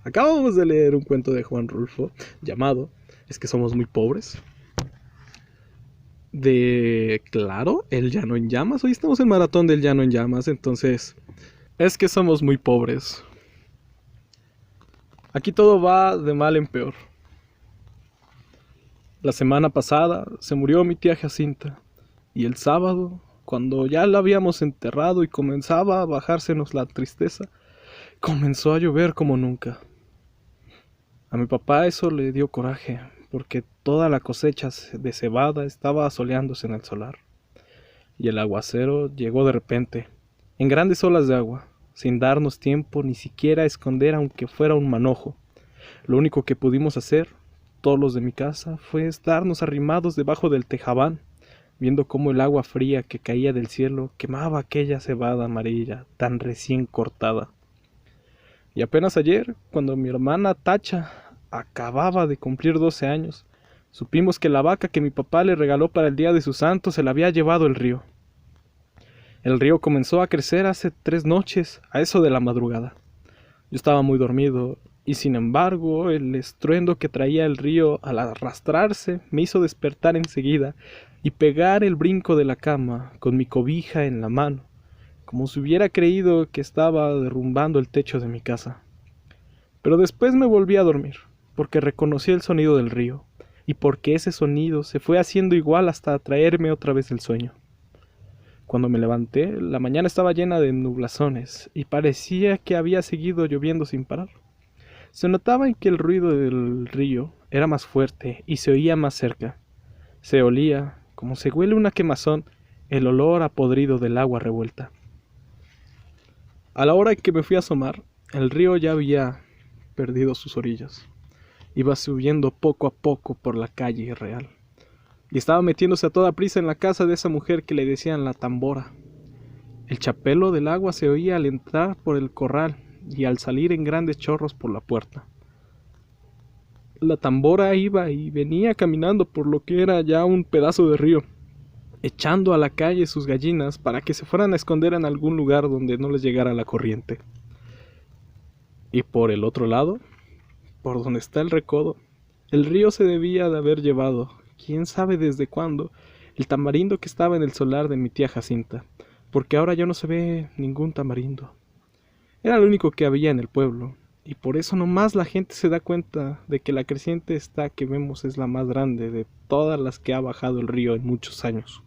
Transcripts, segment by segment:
Acabamos de leer un cuento de Juan Rulfo llamado Es que somos muy pobres. Claro, El Llano en Llamas. Hoy estamos en maratón del Llano en Llamas, entonces es que somos muy pobres. Aquí todo va de mal en peor. La semana pasada se murió mi tía Jacinta y el sábado, cuando ya la habíamos enterrado y comenzaba a bajársenos la tristeza, comenzó a llover como nunca. A mi papá eso le dio coraje, porque toda la cosecha de cebada estaba asoleándose en el solar. Y el aguacero llegó de repente, en grandes olas de agua, sin darnos tiempo ni siquiera a esconder aunque fuera un manojo. Lo único que pudimos hacer, todos los de mi casa, fue estarnos arrimados debajo del tejabán, viendo cómo el agua fría que caía del cielo quemaba aquella cebada amarilla tan recién cortada. Y apenas ayer, cuando mi hermana Tacha acababa de cumplir 12 años, supimos que la vaca que mi papá le regaló para el día de su santo se la había llevado el río. El río comenzó a crecer hace 3 noches, a eso de la madrugada. Yo estaba muy dormido, y sin embargo el estruendo que traía el río al arrastrarse me hizo despertar enseguida y pegar el brinco de la cama con mi cobija en la mano, como si hubiera creído que estaba derrumbando el techo de mi casa. Pero después me volví a dormir, porque reconocí el sonido del río, y porque ese sonido se fue haciendo igual hasta atraerme otra vez el sueño. Cuando me levanté, la mañana estaba llena de nublazones, y parecía que había seguido lloviendo sin parar. Se notaba en que el ruido del río era más fuerte y se oía más cerca. Se olía, como se huele una quemazón, el olor a podrido del agua revuelta. A la hora en que me fui a asomar, el río ya había perdido sus orillas. Iba subiendo poco a poco por la calle real, y estaba metiéndose a toda prisa en la casa de esa mujer que le decían la tambora. El chapelo del agua se oía al entrar por el corral y al salir en grandes chorros por la puerta. La tambora iba y venía caminando por lo que era ya un pedazo de río, echando a la calle sus gallinas para que se fueran a esconder en algún lugar donde no les llegara la corriente. Y por el otro lado, por donde está el recodo, el río se debía de haber llevado, quién sabe desde cuándo, el tamarindo que estaba en el solar de mi tía Jacinta, porque ahora ya no se ve ningún tamarindo. Era lo único que había en el pueblo, y por eso nomás la gente se da cuenta de que la creciente esta que vemos es la más grande de todas las que ha bajado el río en muchos años.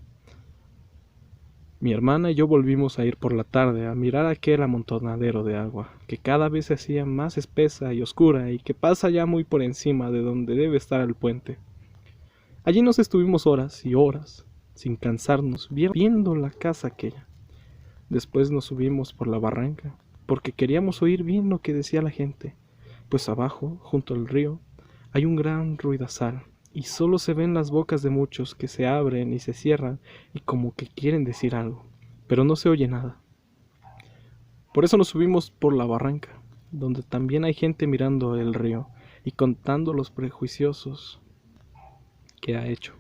Mi hermana y yo volvimos a ir por la tarde a mirar aquel amontonadero de agua, que cada vez se hacía más espesa y oscura y que pasa ya muy por encima de donde debe estar el puente. Allí nos estuvimos horas y horas, sin cansarnos, viendo la casa aquella. Después nos subimos por la barranca, porque queríamos oír bien lo que decía la gente, pues abajo, junto al río, hay un gran ruidazal, y solo se ven las bocas de muchos que se abren y se cierran y como que quieren decir algo, pero no se oye nada. Por eso nos subimos por la barranca, donde también hay gente mirando el río y contando los prejuiciosos que ha hecho.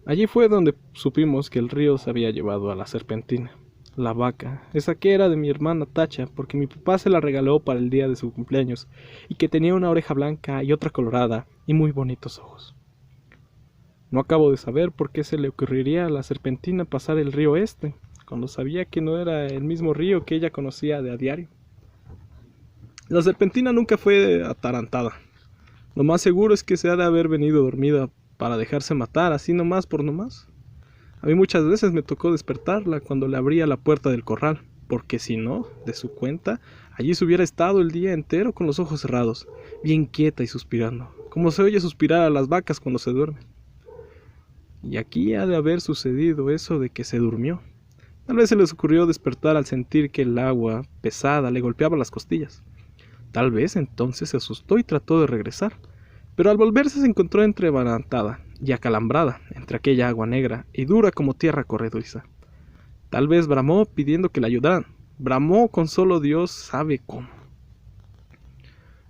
Allí fue donde supimos que el río se había llevado a la serpentina, la vaca, esa que era de mi hermana Tacha, porque mi papá se la regaló para el día de su cumpleaños, y que tenía una oreja blanca y otra colorada, y muy bonitos ojos. No acabo de saber por qué se le ocurriría a la serpentina pasar el río este, cuando sabía que no era el mismo río que ella conocía de a diario. La serpentina nunca fue atarantada. Lo más seguro es que se ha de haber venido dormida para dejarse matar, así nomás por nomás. A mí muchas veces me tocó despertarla cuando le abría la puerta del corral, porque si no, de su cuenta, allí se hubiera estado el día entero con los ojos cerrados, bien quieta y suspirando, como se oye suspirar a las vacas cuando se duermen. Y aquí ha de haber sucedido eso de que se durmió. Tal vez se les ocurrió despertar al sentir que el agua pesada le golpeaba las costillas. Tal vez entonces se asustó y trató de regresar, pero al volverse se encontró entrebarantada y acalambrada entre aquella agua negra y dura como tierra corredoriza. Tal vez bramó pidiendo que la ayudaran, bramó con solo Dios sabe cómo.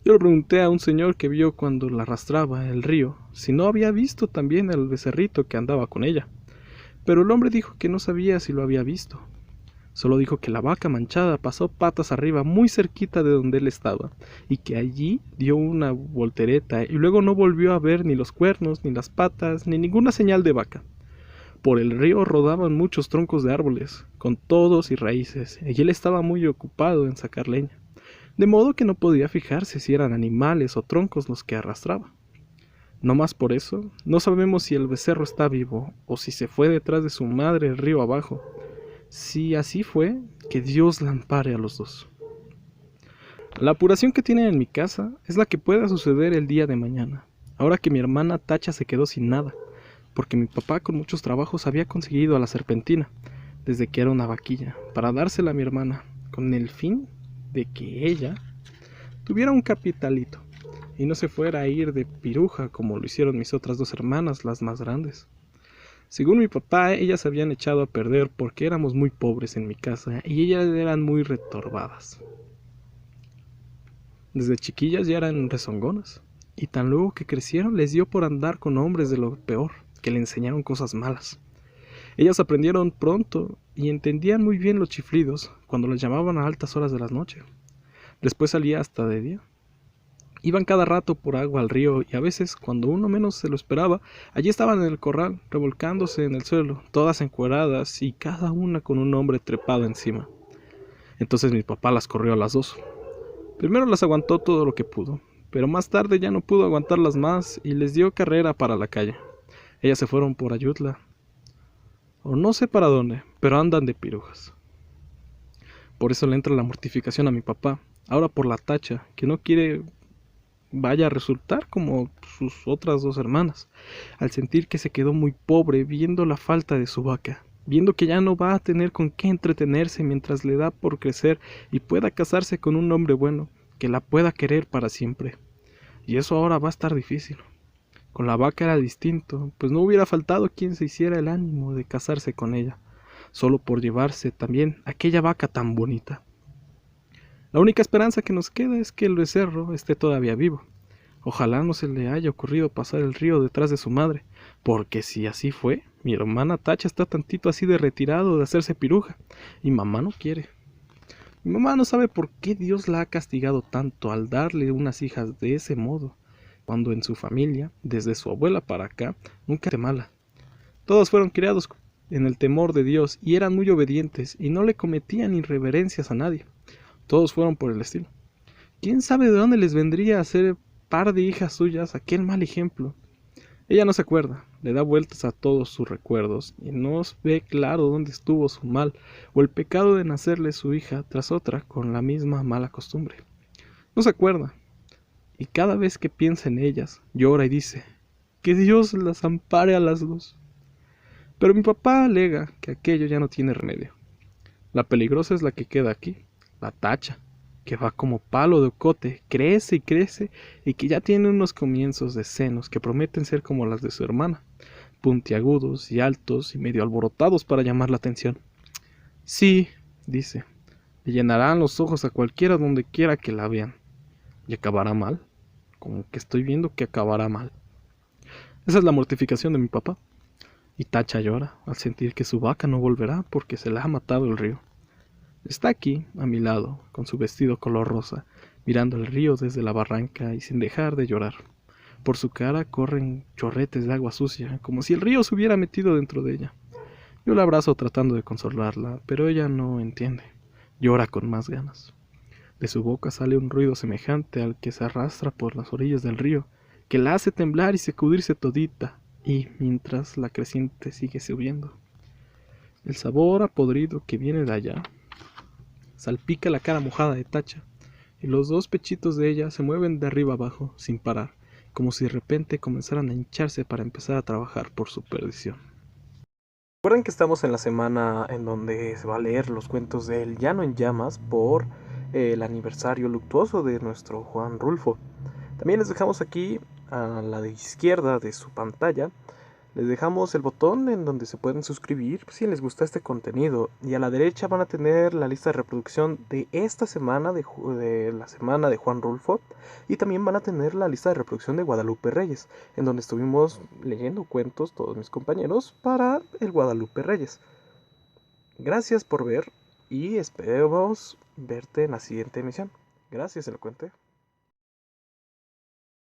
Yo le pregunté a un señor que vio cuando la arrastraba el río si no había visto también al becerrito que andaba con ella, pero el hombre dijo que no sabía si lo había visto. Solo dijo que la vaca manchada pasó patas arriba muy cerquita de donde él estaba, y que allí dio una voltereta y luego no volvió a ver ni los cuernos, ni las patas, ni ninguna señal de vaca. Por el río rodaban muchos troncos de árboles, con todos y raíces, y él estaba muy ocupado en sacar leña, de modo que no podía fijarse si eran animales o troncos los que arrastraba. No más por eso, no sabemos si el becerro está vivo o si se fue detrás de su madre el río abajo. Si así fue, que Dios la ampare a los dos. La apuración que tienen en mi casa es la que pueda suceder el día de mañana, ahora que mi hermana Tacha se quedó sin nada, porque mi papá con muchos trabajos había conseguido a la serpentina, desde que era una vaquilla, para dársela a mi hermana, con el fin de que ella tuviera un capitalito y no se fuera a ir de piruja como lo hicieron mis otras dos hermanas, las más grandes. Según mi papá, ellas se habían echado a perder porque éramos muy pobres en mi casa y ellas eran muy retorbadas. Desde chiquillas ya eran rezongonas, y tan luego que crecieron les dio por andar con hombres de lo peor, que le enseñaron cosas malas. Ellas aprendieron pronto y entendían muy bien los chiflidos cuando las llamaban a altas horas de la noche. Después salía hasta de día. Iban cada rato por agua al río y a veces, cuando uno menos se lo esperaba, allí estaban en el corral, revolcándose en el suelo, todas encueradas y cada una con un hombre trepado encima. Entonces mi papá las corrió a las dos. Primero las aguantó todo lo que pudo, pero más tarde ya no pudo aguantarlas más y les dio carrera para la calle. Ellas se fueron por Ayutla, o no sé para dónde, pero andan de pirujas. Por eso le entra la mortificación a mi papá, ahora por la Tacha, que no quiere vaya a resultar como sus otras dos hermanas, al sentir que se quedó muy pobre viendo la falta de su vaca, viendo que ya no va a tener con qué entretenerse mientras le da por crecer y pueda casarse con un hombre bueno, que la pueda querer para siempre. Y eso ahora va a estar difícil. Con la vaca era distinto, pues no hubiera faltado quien se hiciera el ánimo de casarse con ella, solo por llevarse también aquella vaca tan bonita. La única esperanza que nos queda es que el becerro esté todavía vivo. Ojalá no se le haya ocurrido pasar el río detrás de su madre, porque si así fue, mi hermana Tacha está tantito así de retirado de hacerse piruja, y mamá no quiere. Mi mamá no sabe por qué Dios la ha castigado tanto al darle unas hijas de ese modo, cuando en su familia, desde su abuela para acá, nunca fue mala. Todos fueron criados en el temor de Dios y eran muy obedientes y no le cometían irreverencias a nadie. Todos fueron por el estilo. ¿Quién sabe de dónde les vendría a ser par de hijas suyas aquel mal ejemplo? Ella no se acuerda, le da vueltas a todos sus recuerdos y no ve claro dónde estuvo su mal o el pecado de nacerle su hija tras otra con la misma mala costumbre. No se acuerda, y cada vez que piensa en ellas, llora y dice, que Dios las ampare a las dos. Pero mi papá alega que aquello ya no tiene remedio. La peligrosa es la que queda aquí, la Tacha, que va como palo de ocote, crece y crece, y que ya tiene unos comienzos de senos que prometen ser como las de su hermana, puntiagudos y altos y medio alborotados para llamar la atención. Sí, dice, le llenarán los ojos a cualquiera donde quiera que la vean. Y acabará mal, como que estoy viendo que acabará mal. Esa es la mortificación de mi papá. Y Tacha llora al sentir que su vaca no volverá porque se la ha matado el río. Está aquí, a mi lado, con su vestido color rosa, mirando el río desde la barranca y sin dejar de llorar. Por su cara corren chorretes de agua sucia, como si el río se hubiera metido dentro de ella. Yo la abrazo tratando de consolarla, pero ella no entiende. Llora con más ganas. De su boca sale un ruido semejante al que se arrastra por las orillas del río, que la hace temblar y sacudirse todita, y mientras la creciente sigue subiendo. El sabor a podrido que viene de allá salpica la cara mojada de Tacha, y los dos pechitos de ella se mueven de arriba abajo, sin parar, como si de repente comenzaran a hincharse para empezar a trabajar por su perdición. Recuerden que estamos en la semana en donde se va a leer los cuentos de El Llano en Llamas por el aniversario luctuoso de nuestro Juan Rulfo. También les dejamos aquí a la izquierda de su pantalla, les dejamos el botón en donde se pueden suscribir si les gusta este contenido, y a la derecha van a tener la lista de reproducción de esta semana, de la semana de Juan Rulfo, y también van a tener la lista de reproducción de Guadalupe Reyes, en donde estuvimos leyendo cuentos todos mis compañeros para el Guadalupe Reyes. Gracias por ver y esperemos verte en la siguiente emisión. Gracias, Elocuente.